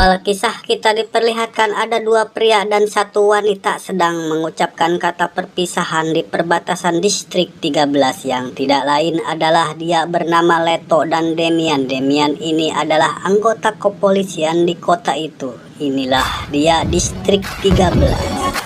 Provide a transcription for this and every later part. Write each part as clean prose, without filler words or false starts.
Awal kisah kita diperlihatkan ada dua pria dan satu wanita sedang mengucapkan kata perpisahan di perbatasan distrik 13 yang tidak lain adalah dia bernama Leto dan Demian. Demian ini adalah anggota kepolisian di kota itu. Inilah dia distrik 13.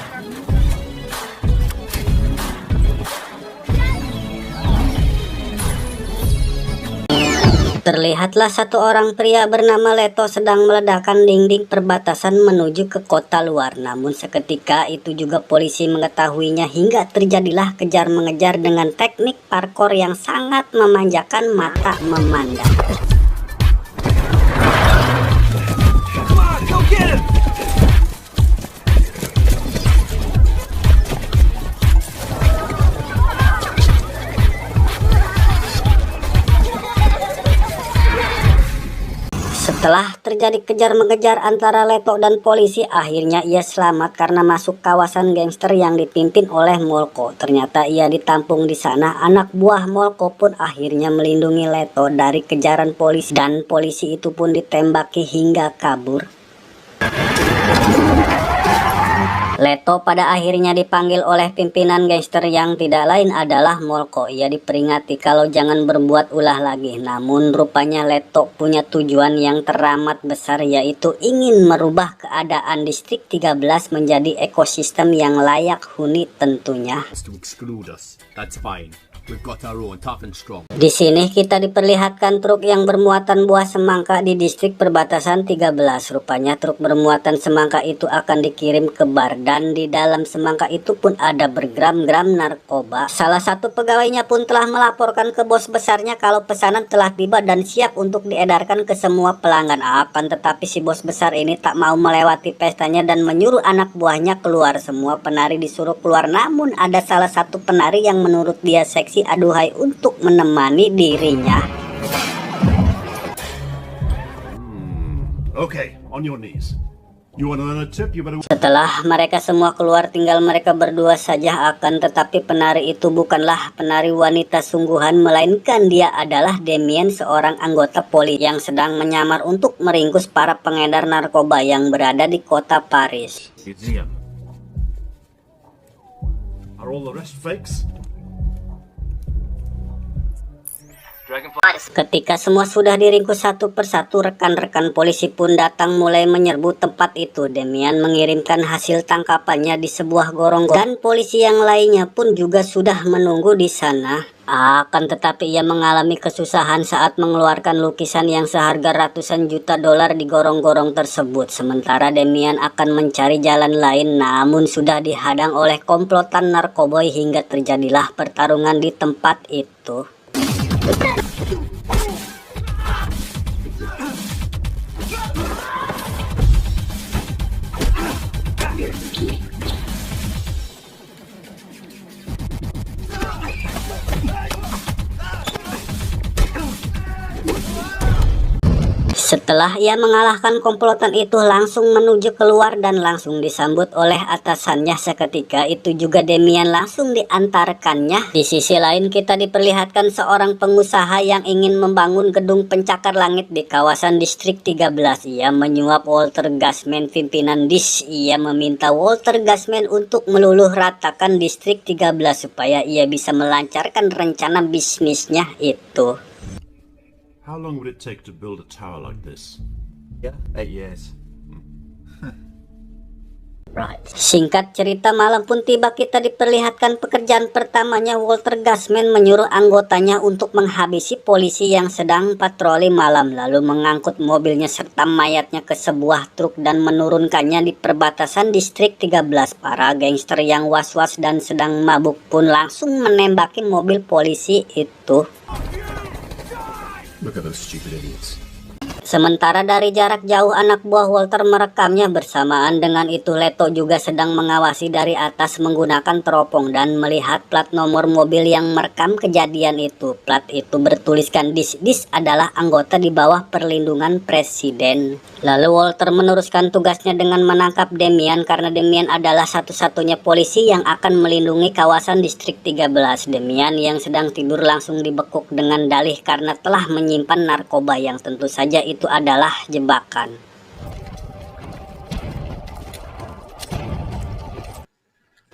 Terlihatlah satu orang pria bernama Leto sedang meledakkan dinding perbatasan menuju ke kota luar. Namun seketika itu juga polisi mengetahuinya hingga terjadilah kejar mengejar dengan teknik parkour yang sangat memanjakan mata memandang. Setelah terjadi kejar-mengejar antara Leto dan polisi, akhirnya ia selamat karena masuk kawasan gangster yang dipimpin oleh Molko. Ternyata ia ditampung di sana. Anak buah Molko pun akhirnya melindungi Leto dari kejaran polisi dan polisi itu pun ditembaki hingga kabur. Leto pada akhirnya dipanggil oleh pimpinan gangster yang tidak lain adalah Molko. Ia diperingati kalau jangan berbuat ulah lagi. Namun rupanya Leto punya tujuan yang teramat besar, yaitu ingin merubah keadaan distrik 13 menjadi ekosistem yang layak huni tentunya. Di sini kita diperlihatkan truk yang bermuatan buah semangka di distrik perbatasan 13. Rupanya truk bermuatan semangka itu akan dikirim ke bar dan di dalam semangka itu pun ada bergram-gram narkoba. Salah satu pegawainya pun telah melaporkan ke bos besarnya kalau pesanan telah tiba dan siap untuk diedarkan ke semua pelanggan. Akan tetapi si bos besar ini tak mau melewati pestanya dan menyuruh anak buahnya keluar. Semua penari disuruh keluar, namun ada salah satu penari yang menurut dia seksi aduhai untuk menemani dirinya. Okay, on your knees. You want another tip? You better... Setelah mereka semua keluar, tinggal mereka berdua saja. Akan tetapi penari itu bukanlah penari wanita sungguhan, melainkan dia adalah Demian, seorang anggota polisi yang sedang menyamar untuk meringkus para pengedar narkoba yang berada di kota Paris. Are all the rest fakes? Ketika semua sudah diringkus satu persatu, rekan-rekan polisi pun datang mulai menyerbu tempat itu. Demian mengirimkan hasil tangkapannya di sebuah gorong-gorong dan polisi yang lainnya pun juga sudah menunggu di sana. Akan tetapi ia mengalami kesusahan saat mengeluarkan lukisan yang seharga ratusan juta dolar di gorong-gorong tersebut. Sementara Demian akan mencari jalan lain, namun sudah dihadang oleh komplotan narkoboy hingga terjadilah pertarungan di tempat itu. Setelah ia mengalahkan komplotan itu, langsung menuju keluar dan langsung disambut oleh atasannya. Seketika itu juga Demian langsung diantarkannya. Di sisi lain kita diperlihatkan seorang pengusaha yang ingin membangun gedung pencakar langit di kawasan distrik 13. Ia menyuap Walter Gasman, pimpinan DIS. Ia meminta Walter Gasman untuk meluluh ratakan distrik 13 supaya ia bisa melancarkan rencana bisnisnya itu. How long would it take to build a tower like this? Yeah, 8 years. Right. Singkat cerita, malam pun tiba. Kita diperlihatkan pekerjaan pertamanya. Walter Gasman menyuruh anggotanya untuk menghabisi polisi yang sedang patroli malam, lalu mengangkut mobilnya serta mayatnya ke sebuah truk dan menurunkannya di perbatasan distrik 13. Para gangster yang was-was dan sedang mabuk pun langsung menembaki mobil polisi itu. Look at those stupid idiots. Sementara dari jarak jauh anak buah Walter merekamnya. Bersamaan dengan itu Leto juga sedang mengawasi dari atas menggunakan teropong dan melihat plat nomor mobil yang merekam kejadian itu. Plat itu bertuliskan Dis adalah anggota di bawah perlindungan presiden. Lalu Walter meneruskan tugasnya dengan menangkap Damian karena Damian adalah satu-satunya polisi yang akan melindungi kawasan distrik 13. Damian yang sedang tidur langsung dibekuk dengan dalih karena telah menyimpan narkoba yang tentu saja itu adalah jebakan.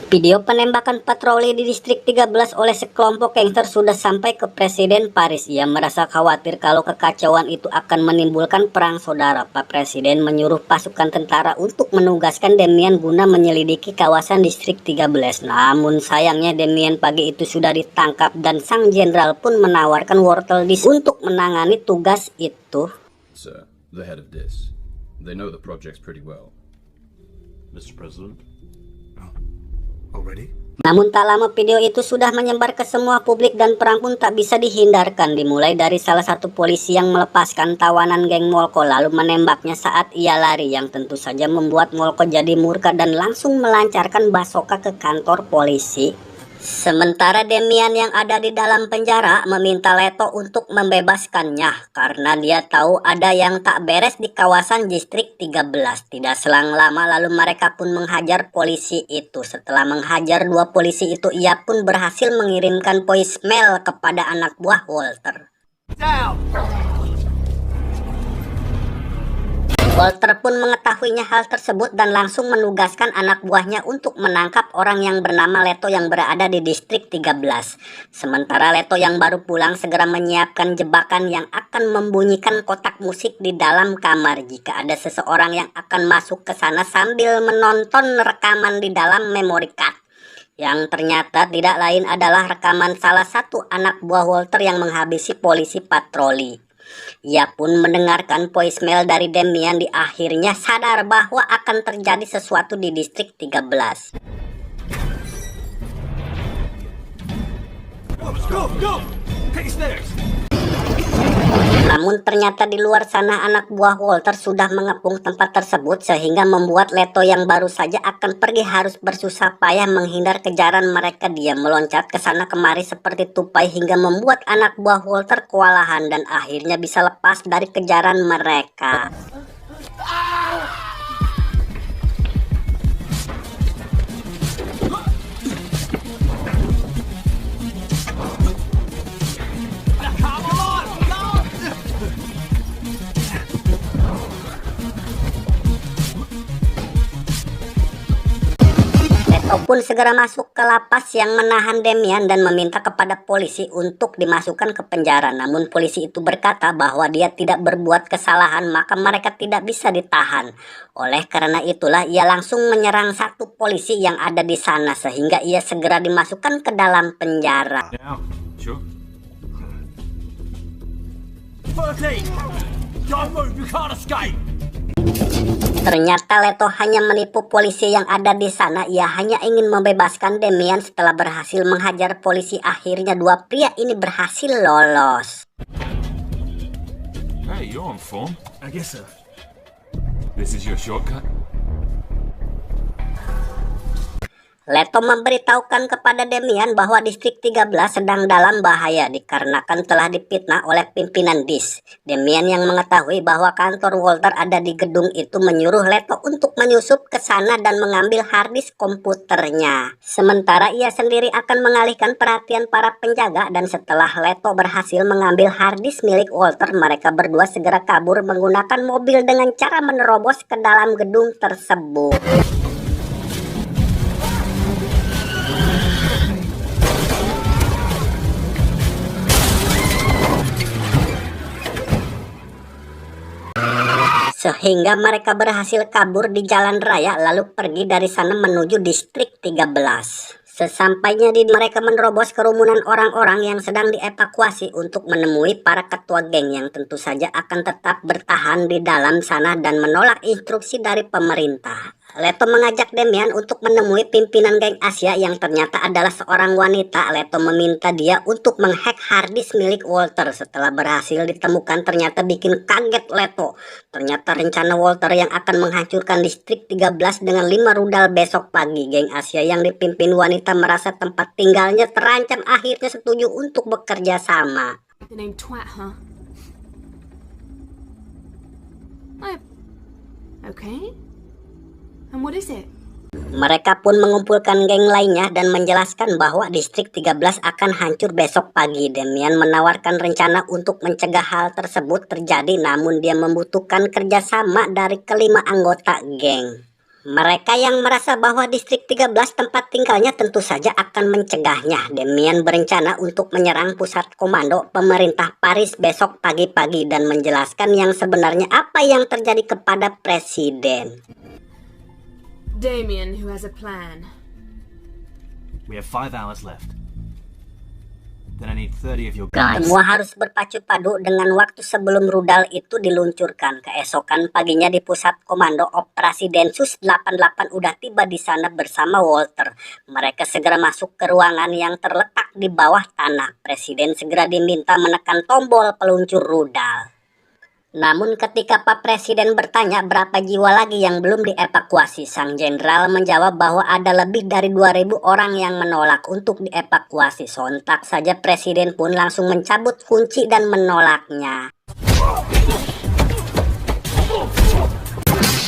Video penembakan patroli di distrik 13 oleh sekelompok gangster sudah sampai ke Presiden Paris. Ia merasa khawatir kalau kekacauan itu akan menimbulkan perang saudara. Pak Presiden menyuruh pasukan tentara untuk menugaskan Damian guna menyelidiki kawasan distrik 13. Namun sayangnya Damian pagi itu sudah ditangkap dan sang jenderal pun menawarkan wortel dis untuk menangani tugas itu. Sir, the head of DIS. They know the projects pretty well. Mr. President? Already? Namun tak lama video itu sudah menyebar ke semua publik dan perang pun tak bisa dihindarkan. Dimulai dari salah satu polisi yang melepaskan tawanan geng Molko lalu menembaknya saat ia lari, yang tentu saja membuat Molko jadi murka dan langsung melancarkan basoka ke kantor polisi. Sementara Damian yang ada di dalam penjara meminta Leto untuk membebaskannya karena dia tahu ada yang tak beres di kawasan distrik 13. Tidak selang lama lalu mereka pun menghajar polisi itu. Setelah menghajar dua polisi itu, ia pun berhasil mengirimkan voicemail kepada anak buah Walter. Walter pun mengetahuinya hal tersebut dan langsung menugaskan anak buahnya untuk menangkap orang yang bernama Leto yang berada di distrik 13. Sementara Leto yang baru pulang segera menyiapkan jebakan yang akan membunyikan kotak musik di dalam kamar jika ada seseorang yang akan masuk ke sana sambil menonton rekaman di dalam memory card. Yang ternyata tidak lain adalah rekaman salah satu anak buah Walter yang menghabisi polisi patroli. Ia pun mendengarkan voicemail dari Damian. Di akhirnya sadar bahwa akan terjadi sesuatu di distrik 13. Go! Take stairs! Namun ternyata di luar sana anak buah Walter sudah mengepung tempat tersebut sehingga membuat Leto yang baru saja akan pergi harus bersusah payah menghindar kejaran mereka. Dia meloncat ke sana kemari seperti tupai hingga membuat anak buah Walter kewalahan dan akhirnya bisa lepas dari kejaran mereka. Leto pun segera masuk ke lapas yang menahan Damian dan meminta kepada polisi untuk dimasukkan ke penjara. Namun polisi itu berkata bahwa dia tidak berbuat kesalahan, maka mereka tidak bisa ditahan. Oleh karena itulah ia langsung menyerang satu polisi yang ada di sana sehingga ia segera dimasukkan ke dalam penjara. Now, sure. 13! Don't move, you can't escape! Ternyata Leto hanya menipu polisi yang ada di sana. Ia hanya ingin membebaskan Damian. Setelah berhasil menghajar polisi, akhirnya dua pria ini berhasil lolos. Hey, you're on form. I guess so. This is your shortcut? Leto memberitahukan kepada Damian bahwa distrik 13 sedang dalam bahaya dikarenakan telah difitnah oleh pimpinan DIS. Damian yang mengetahui bahwa kantor Walter ada di gedung itu menyuruh Leto untuk menyusup ke sana dan mengambil harddisk komputernya. Sementara ia sendiri akan mengalihkan perhatian para penjaga, dan setelah Leto berhasil mengambil harddisk milik Walter, mereka berdua segera kabur menggunakan mobil dengan cara menerobos ke dalam gedung tersebut. Sehingga mereka berhasil kabur di jalan raya lalu pergi dari sana menuju distrik 13. Sesampainya mereka menerobos kerumunan orang-orang yang sedang dievakuasi untuk menemui para ketua geng yang tentu saja akan tetap bertahan di dalam sana dan menolak instruksi dari pemerintah. Leto mengajak Damian untuk menemui pimpinan geng Asia yang ternyata adalah seorang wanita. Leto meminta dia untuk menghack harddisk milik Walter. Setelah berhasil ditemukan, ternyata bikin kaget Leto. Ternyata rencana Walter yang akan menghancurkan distrik 13 dengan 5 rudal besok pagi. Geng Asia yang dipimpin wanita merasa tempat tinggalnya terancam, akhirnya setuju untuk bekerja sama. The name Twat, huh? Okay. And what is it? Mereka pun mengumpulkan geng lainnya dan menjelaskan bahwa distrik 13 akan hancur besok pagi. Damian menawarkan rencana untuk mencegah hal tersebut terjadi, namun dia membutuhkan kerjasama dari kelima anggota geng. Mereka yang merasa bahwa distrik 13 tempat tinggalnya tentu saja akan mencegahnya. Damian berencana untuk menyerang pusat komando pemerintah Paris besok pagi-pagi dan menjelaskan yang sebenarnya apa yang terjadi kepada presiden. Damien, who has a plan. We have 5 hours left. Then I need 30 of your guys. Semua harus berpacu padu dengan waktu sebelum rudal itu diluncurkan. Keesokan paginya di pusat komando operasi Densus 88 udah tiba di sana bersama Walter. Mereka segera masuk ke ruangan yang terletak di bawah tanah. Presiden segera diminta menekan tombol peluncur rudal. Namun ketika Pak Presiden bertanya berapa jiwa lagi yang belum dievakuasi, sang jenderal menjawab bahwa ada lebih dari 2.000 orang yang menolak untuk dievakuasi. Sontak saja Presiden pun langsung mencabut kunci dan menolaknya.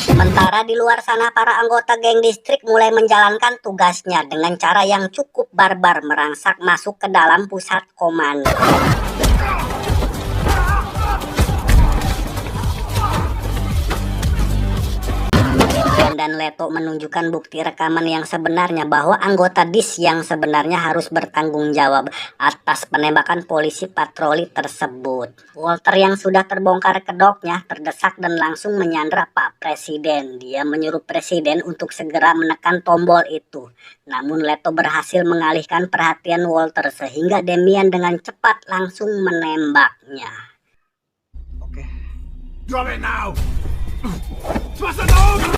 Sementara di luar sana para anggota geng distrik mulai menjalankan tugasnya dengan cara yang cukup barbar, merangsak masuk ke dalam pusat komando. Dan Leto menunjukkan bukti rekaman yang sebenarnya bahwa anggota DIS yang sebenarnya harus bertanggung jawab atas penembakan polisi patroli tersebut. Walter yang sudah terbongkar kedoknya terdesak dan langsung menyandra Pak Presiden. Dia menyuruh Presiden untuk segera menekan tombol itu. Namun Leto berhasil mengalihkan perhatian Walter sehingga Damian dengan cepat langsung menembaknya. Okay. Drop it now! Thrust it down!